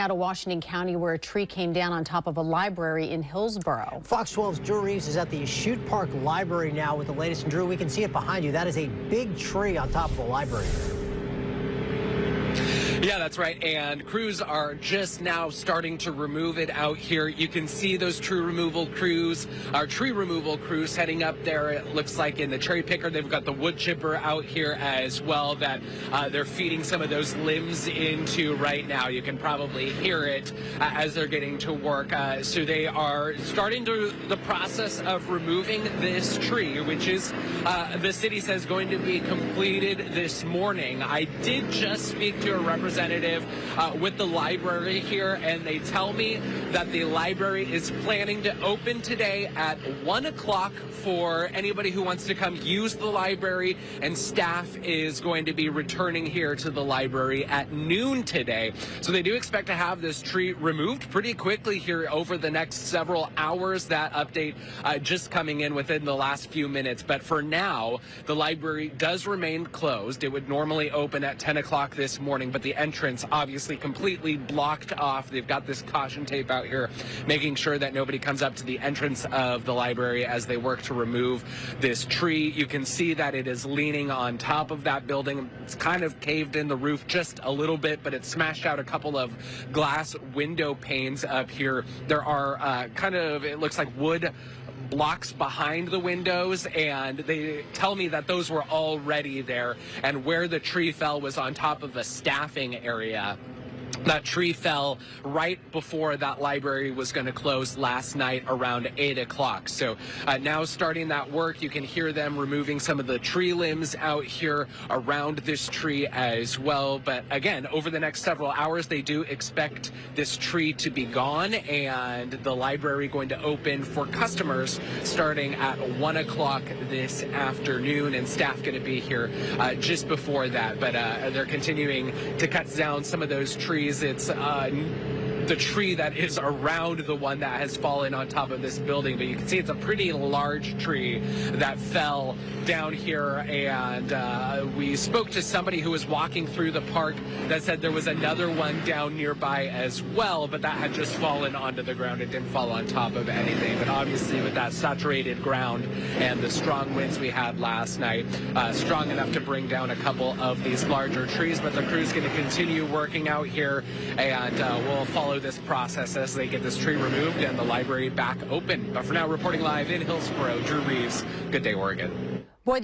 Out of Washington County, where a tree came down on top of a library in Hillsboro. Fox 12's Drew Reeves is at the Chute Park Library now with the latest. And Drew, we can see it behind you. That is a big tree on top of the library. Yeah, that's right. And crews are just now starting to remove it out here. You can see those tree removal crews heading up there. It looks like in the cherry picker, they've got the wood chipper out here as well that they're feeding some of those limbs into right now. You can probably hear it as they're getting to work. So they are starting the process of removing this tree, which is, the city says, going to be completed this morning. I did just speak to a representative with the library here, and they tell me that the library is planning to open today at 1 o'clock for anybody who wants to come use the library, and staff is going to be returning here to the library at noon today. So they do expect to have this tree removed pretty quickly here over the next several hours. That update just coming in within the last few minutes. But for now, the library does remain closed. It would normally open at 10 o'clock this morning, but the entrance obviously completely blocked off. They've got this caution tape out here making sure that nobody comes up to the entrance of the library as they work to remove this tree. You can see that it is leaning on top of that building. It's kind of caved in the roof just a little bit, but it smashed out a couple of glass window panes up here. There are it looks like wood blocks behind the windows, and they tell me that those were already there, and where the tree fell was on top of a staffing area. That tree fell right before that library was going to close last night around 8 o'clock. So now starting that work, you can hear them removing some of the tree limbs out here around this tree as well. But again, over the next several hours, they do expect this tree to be gone and the library going to open for customers starting at 1 o'clock this afternoon, and staff going to be here just before that. But they're continuing to cut down some of those trees. It's the tree that is around the one that has fallen on top of this building, but you can see it's a pretty large tree that fell down here. And we spoke to somebody who was walking through the park that said there was another one down nearby as well, but that had just fallen onto the ground. It didn't fall on top of anything. But obviously with that saturated ground and the strong winds we had last night, strong enough to bring down a couple of these larger trees. But the crew's going to continue working out here, and we'll follow this process as they get this tree removed and the library back open. But for now, reporting live in Hillsboro, Drew Reeves. Good day, Oregon. Boy,